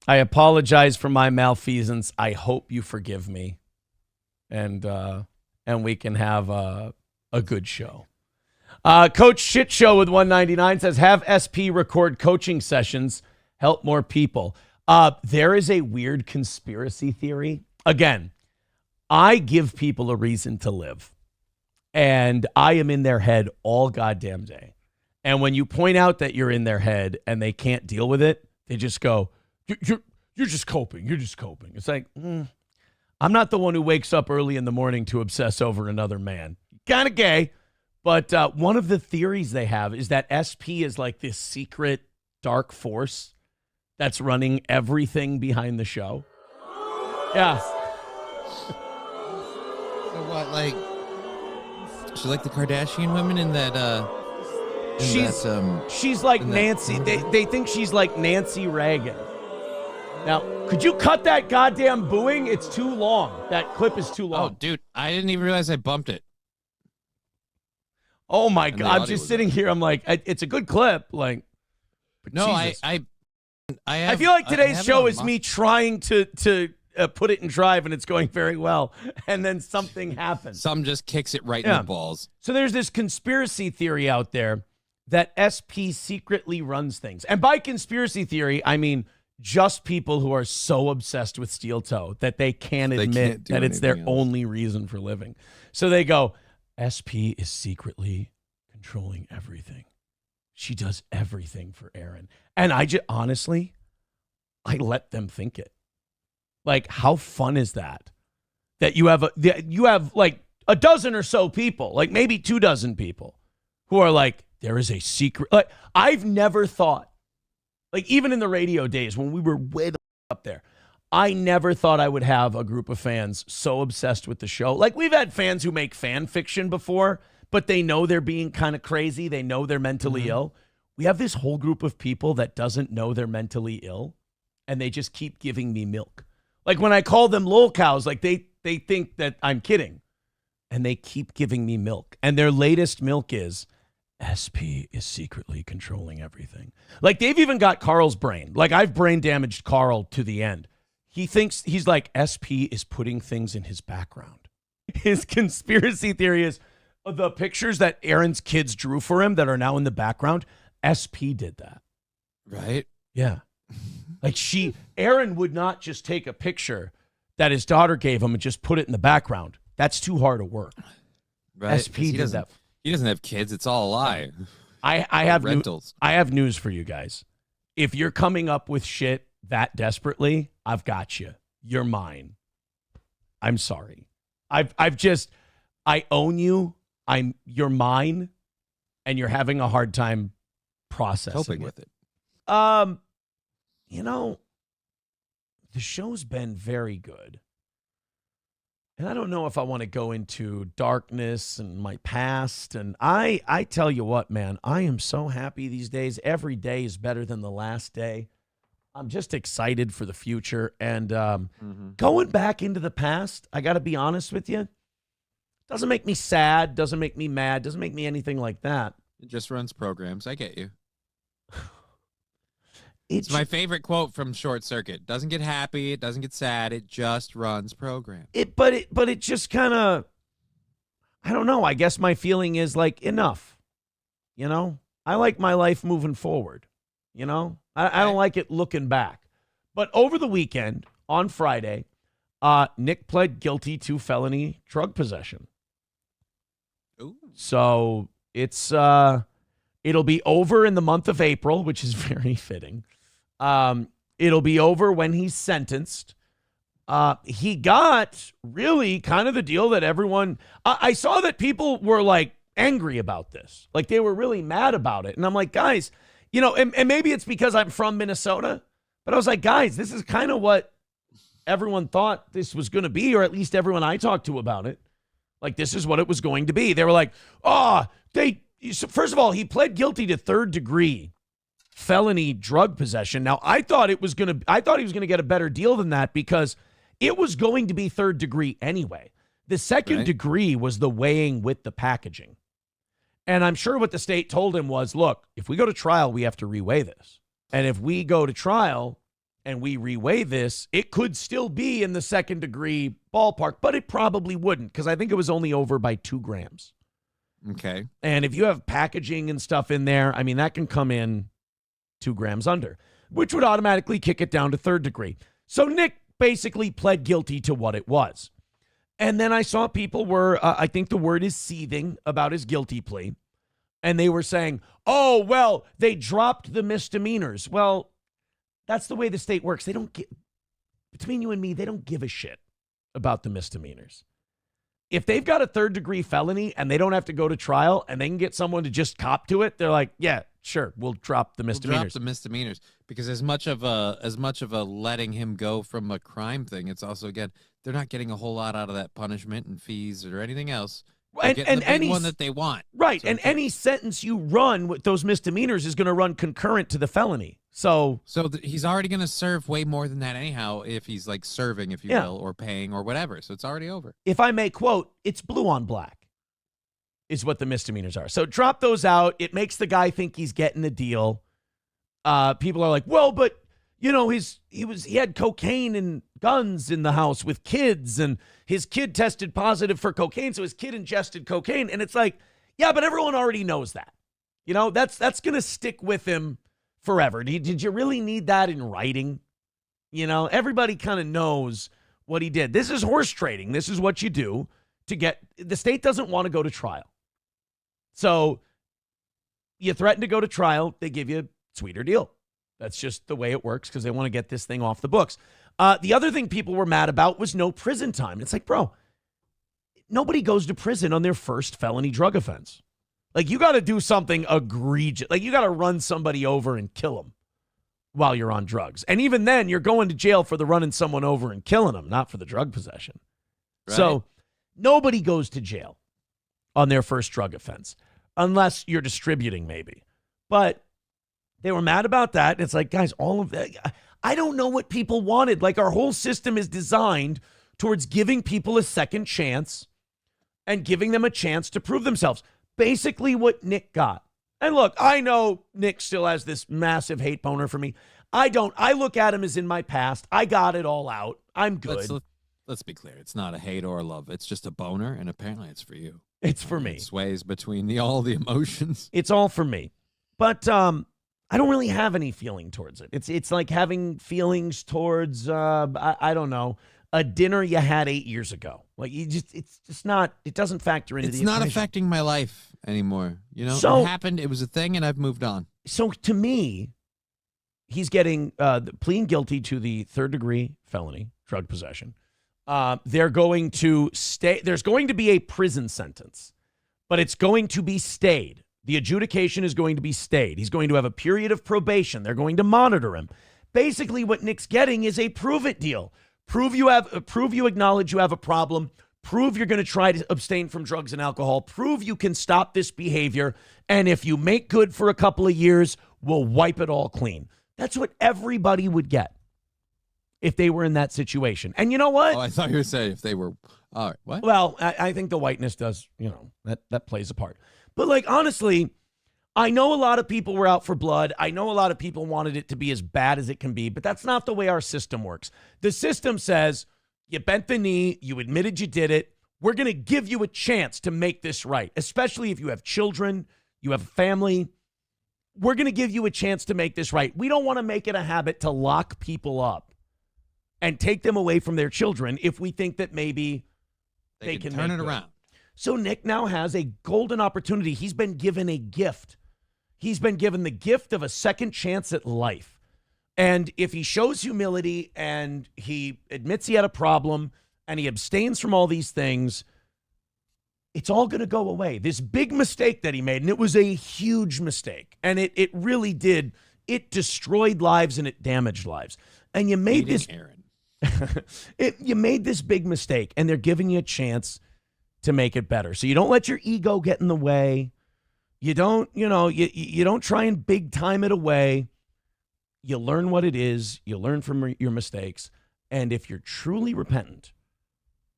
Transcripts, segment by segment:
I apologize for my malfeasance. I hope you forgive me, and we can have a good show. Coach Shit Show with 199 says, have SP record coaching sessions, help more people. There is a weird conspiracy theory. Again, I give people a reason to live, and I am in their head all goddamn day. And when you point out that you're in their head and they can't deal with it, they just go, you're just coping. You're just coping. It's like, I'm not the one who wakes up early in the morning to obsess over another man. Kind of gay. But one of the theories they have is that SP is like this secret dark force that's running everything behind the show. Yeah. So what, like, she's like the Kardashian women in that, she's like Nancy. They think she's like Nancy Reagan. Now, could you cut that goddamn booing? It's too long. That clip is too long. Oh, dude, I didn't even realize I bumped it. Oh my God! I'm just sitting here. I'm like, it's a good clip. Like, no, Jesus. I feel like today's show is me trying to put it in drive, and it's going very well, and then something happens. Some just kicks it right in the balls. So there's this conspiracy theory out there that SP secretly runs things, and by conspiracy theory, I mean just people who are so obsessed with steel toe that they can't admit that it's their only reason for living. So they go, SP is secretly controlling everything. She does everything for Aaron. And I just, honestly, I let them think it. Like, how fun is that? That you have like a dozen or so people, like maybe 24 people who are like, there is a secret. Like, I've never thought, like even in the radio days when we were way up there, I never thought I would have a group of fans so obsessed with the show. Like, we've had fans who make fan fiction before, but they know they're being kind of crazy. They know they're mentally ill. We have this whole group of people that doesn't know they're mentally ill, and they just keep giving me milk. Like when I call them lol cows, like they think that I'm kidding, and they keep giving me milk. And their latest milk is, SP is secretly controlling everything. Like, they've even got Carl's brain. Like, I've brain damaged Carl to the end. He thinks, he's like, SP is putting things in his background. His conspiracy theory is the pictures that Aaron's kids drew for him that are now in the background, SP did that. Right? Yeah. Like, Aaron would not just take a picture that his daughter gave him and just put it in the background. That's too hard of work. Right? SP did that. He doesn't have kids. It's all a lie. I have rentals. I have news for you guys. If you're coming up with shit that desperately, I've got you. You're mine. I'm sorry. I own you. You're mine, and you're having a hard time processing coping with it. You know, the show's been very good. And I don't know if I want to go into darkness and my past. And I tell you what, man, I am so happy these days. Every day is better than the last day. I'm just excited for the future. And going back into the past, I got to be honest with you, doesn't make me sad, doesn't make me mad, doesn't make me anything like that. It just runs programs. I get you. It's my favorite quote from Short Circuit. Doesn't get happy. It doesn't get sad. It just runs program. But it just kind of, I don't know. I guess my feeling is like, enough. You know, I like my life moving forward. You know, I don't like it looking back. But over the weekend, on Friday, Nick pled guilty to felony drug possession. Ooh. So it's it'll be over in the month of April, which is very fitting. It'll be over when he's sentenced. He got really kind of the deal that everyone, I saw that people were like angry about this. Like they were really mad about it. And I'm like, guys, you know, and maybe it's because I'm from Minnesota, but I was like, guys, this is kind of what everyone thought this was going to be, or at least everyone I talked to about it. Like, this is what it was going to be. They were like, first of all, he pled guilty to third-degree felony drug possession. Now, I thought he was going to get a better deal than that because it was going to be third degree anyway. The second degree was the weighing with the packaging. And I'm sure what the state told him was, look, if we go to trial, we have to reweigh this. And if we go to trial and we reweigh this, it could still be in the second degree ballpark, but it probably wouldn't because I think it was only over by 2 grams. Okay. And if you have packaging and stuff in there, I mean, that can come in 2 grams under, which would automatically kick it down to third degree. So Nick basically pled guilty to what it was. And then I saw people were, I think the word is seething about his guilty plea. And they were saying, oh, well, they dropped the misdemeanors. Well, that's the way the state works. They don't get, between you and me, they don't give a shit about the misdemeanors. If they've got a third degree felony and they don't have to go to trial and they can get someone to just cop to it, they're like, yeah, sure, we'll drop the misdemeanors. We'll drop the misdemeanors because as much of a letting him go from a crime thing, it's also, again, they're not getting a whole lot out of that punishment and fees or anything else. And any one that they want. Right. So, and any sentence you run with those misdemeanors is going to run concurrent to the felony. So he's already going to serve way more than that anyhow if he's like serving, if you will, or paying or whatever. So it's already over. If I may quote, it's blue on black is what the misdemeanors are. So drop those out. It makes the guy think he's getting a deal. People are like, well, but you know, he had cocaine and guns in the house with kids, and his kid tested positive for cocaine, so his kid ingested cocaine. And it's like, yeah, but everyone already knows that. You know, that's going to stick with him forever. Did you really need that in writing? You know, everybody kind of knows what he did. This is horse trading. This is what you do to get, the state doesn't want to go to trial. So you threaten to go to trial, they give you a sweeter deal. That's just the way it works because they want to get this thing off the books. The other thing people were mad about was no prison time. It's like, bro, nobody goes to prison on their first felony drug offense. Like, you got to do something egregious. Like, you got to run somebody over and kill them while you're on drugs. And even then, you're going to jail for the running someone over and killing them, not for the drug possession. Right. So nobody goes to jail on their first drug offense unless you're distributing maybe. But they were mad about that. It's like, guys, all of that. I don't know what people wanted. Like, our whole system is designed towards giving people a second chance and giving them a chance to prove themselves. Basically what Nick got. And look, I know Nick still has this massive hate boner for me. I don't. I look at him as in my past. I got it all out. I'm good. Let's be clear. It's not a hate or a love. It's just a boner, and apparently it's for you. It's for me. It sways between all the emotions. It's all for me. But I don't really have any feeling towards it. It's like having feelings towards, I don't know, a dinner you had 8 years ago. Like, it's just not, it doesn't factor into the equation. It's not affecting my life anymore. You know, so, it happened, it was a thing, and I've moved on. So to me, he's getting pleading guilty to the third degree felony, drug possession. There's going to be a prison sentence, but it's going to be stayed. The adjudication is going to be stayed. He's going to have a period of probation. They're going to monitor him. Basically, what Nick's getting is a prove it deal. Prove you acknowledge you have a problem. Prove you're going to try to abstain from drugs and alcohol. Prove you can stop this behavior. And if you make good for a couple of years, we'll wipe it all clean. That's what everybody would get if they were in that situation. And you know what? Oh, I thought you were saying if they were. All right, what? Well, I think the whiteness does, that plays a part. But, like, honestly, I know a lot of people were out for blood. I know a lot of people wanted it to be as bad as it can be, but that's not the way our system works. The system says you bent the knee, you admitted you did it. We're going to give you a chance to make this right, especially if you have children, you have a family. We're going to give you a chance to make this right. We don't want to make it a habit to lock people up and take them away from their children if we think that maybe they can turn make it good. around. So Nick now has a golden opportunity. He's been given a gift. He's been given the gift of a second chance at life. And if he shows humility and he admits he had a problem and he abstains from all these things, it's all going to go away. This big mistake that he made, and it was a huge mistake, and it really did. It destroyed lives and it damaged lives. And you made you made this big mistake, and they're giving you a chance to make it better. So you don't let your ego get in the way. You don't, you don't try and big time it away. You learn what it is. You learn from your mistakes. And if you're truly repentant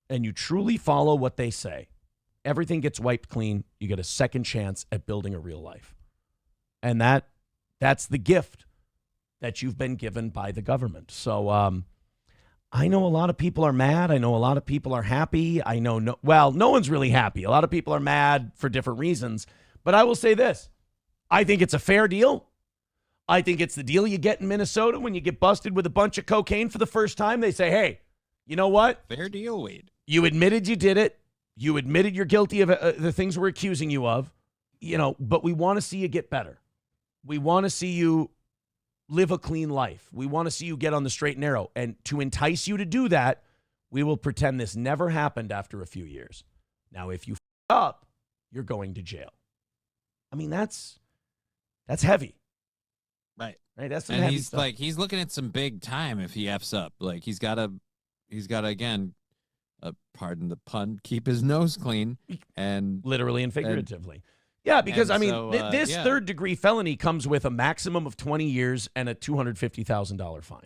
and you truly follow what they say, everything gets wiped clean. You get a second chance at building a real life. And that's the gift that you've been given by the government. So I know a lot of people are mad. I know a lot of people are happy. I know no one's really happy. A lot of people are mad for different reasons. But I will say this. I think it's a fair deal. I think it's the deal you get in Minnesota when you get busted with a bunch of cocaine for the first time. They say, hey, you know what? Fair deal, Wade. You admitted you did it. You admitted you're guilty of the things we're accusing you of. But we want to see you get better. We want to see you live a clean life. We want to see you get on the straight and narrow. And to entice you to do that, we will pretend this never happened after a few years. Now, if you f up, you're going to jail. I mean, that's heavy. Right. That's some and heavy he's stuff. he's looking at some big time if he F's up. Like he's got to again, pardon the pun, keep his nose clean, and literally and figuratively. Yeah, because I mean, so, this third-degree felony comes with a maximum of 20 years and a $250,000 fine.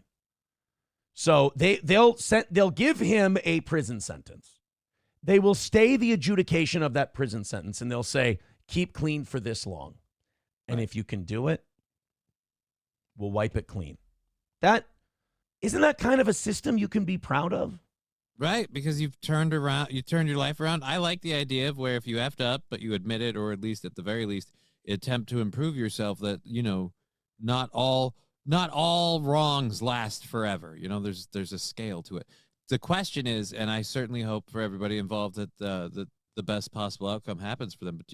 So they'll give him a prison sentence. They will stay the adjudication of that prison sentence, and they'll say, keep clean for this long. And if you can do it, we'll wipe it clean. Isn't that kind of a system you can be proud of? Right, because you've turned your life around. I like the idea of where if you effed up, but you admit it, or at least at the very least, attempt to improve yourself, that, not all wrongs last forever. There's a scale to it. The question is, and I certainly hope for everybody involved that the best possible outcome happens for them, but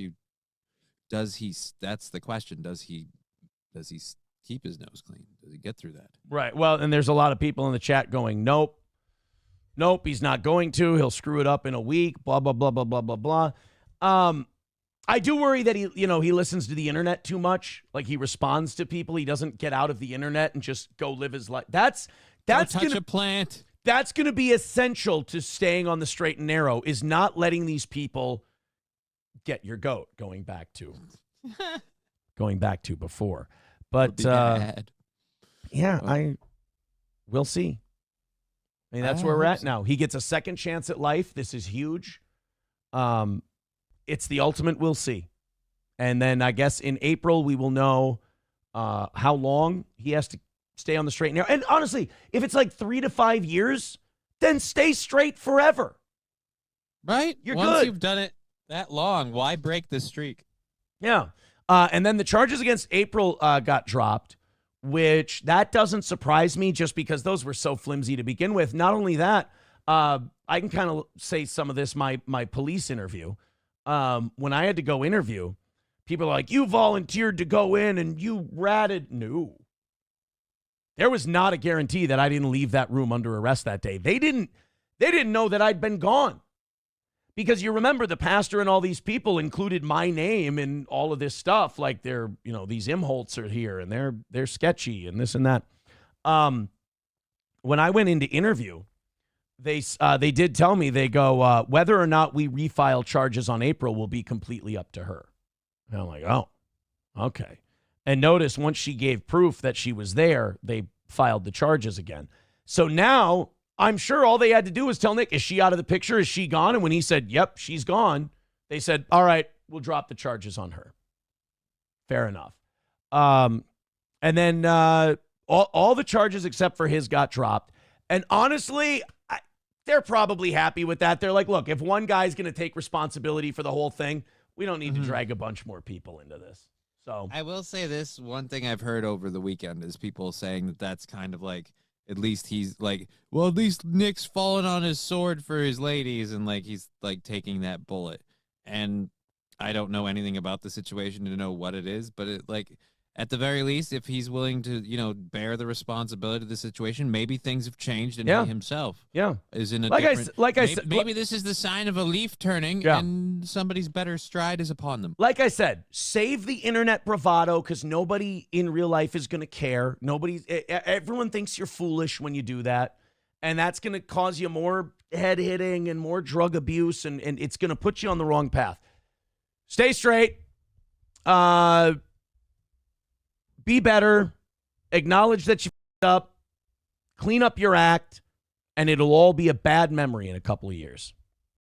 that's the question. Does he keep his nose clean? Does he get through that? Right. Well, and there's a lot of people in the chat going, nope, he's not going to. He'll screw it up in a week, blah, blah, blah, blah, blah, blah, blah. I do worry that he listens to the internet too much. Like, he responds to people. He doesn't get out of the internet and just go live his life. That's touch a plant. That's going to be essential to staying on the straight and narrow, is not letting these people get your goat, going back to before. But we'll see. I mean, that's where we're at now. He gets a second chance at life. This is huge. It's the ultimate we'll see. And then I guess in April we will know how long he has to stay on the straight and narrow. And honestly, if it's like 3 to 5 years, then stay straight forever. Right? You're Once good. You've done it that long, why break the streak? Yeah. And then the charges against April got dropped, which that doesn't surprise me, just because those were so flimsy to begin with. Not only that, I can kind of say some of this, my police interview. When I had to go interview, people are like, you volunteered to go in and you ratted. No. There was not a guarantee that I didn't leave that room under arrest that day. They didn't know that I'd been gone. Because you remember the pastor and all these people included my name in all of this stuff. Like, they're, these Imholtz are here and they're sketchy and this and that. When I went into interview, they did tell me, they go, whether or not we refile charges on April will be completely up to her. And I'm like, oh, okay. And notice, once she gave proof that she was there, they filed the charges again. So now I'm sure all they had to do was tell Nick, is she out of the picture? Is she gone? And when he said, yep, she's gone, they said, all right, we'll drop the charges on her. Fair enough. And then all the charges except for his got dropped. And honestly, they're probably happy with that. They're like, look, if one guy's going to take responsibility for the whole thing, we don't need to drag a bunch more people into this. So I will say this, one thing I've heard over the weekend is people saying that that's kind of like, at least he's like, well, at least Nick's fallen on his sword for his ladies, and like he's like taking that bullet. And I don't know anything about the situation to know what it is, but it, like, at the very least, if he's willing to, bear the responsibility of the situation, maybe things have changed, and he himself is in a different... Maybe this is the sign of a leaf turning, and somebody's better stride is upon them. Like I said, save the internet bravado, because nobody in real life is going to care. Everyone thinks you're foolish when you do that, and that's going to cause you more head hitting and more drug abuse, and it's going to put you on the wrong path. Stay straight. Be better, acknowledge that you f***ed up, clean up your act, and it'll all be a bad memory in a couple of years.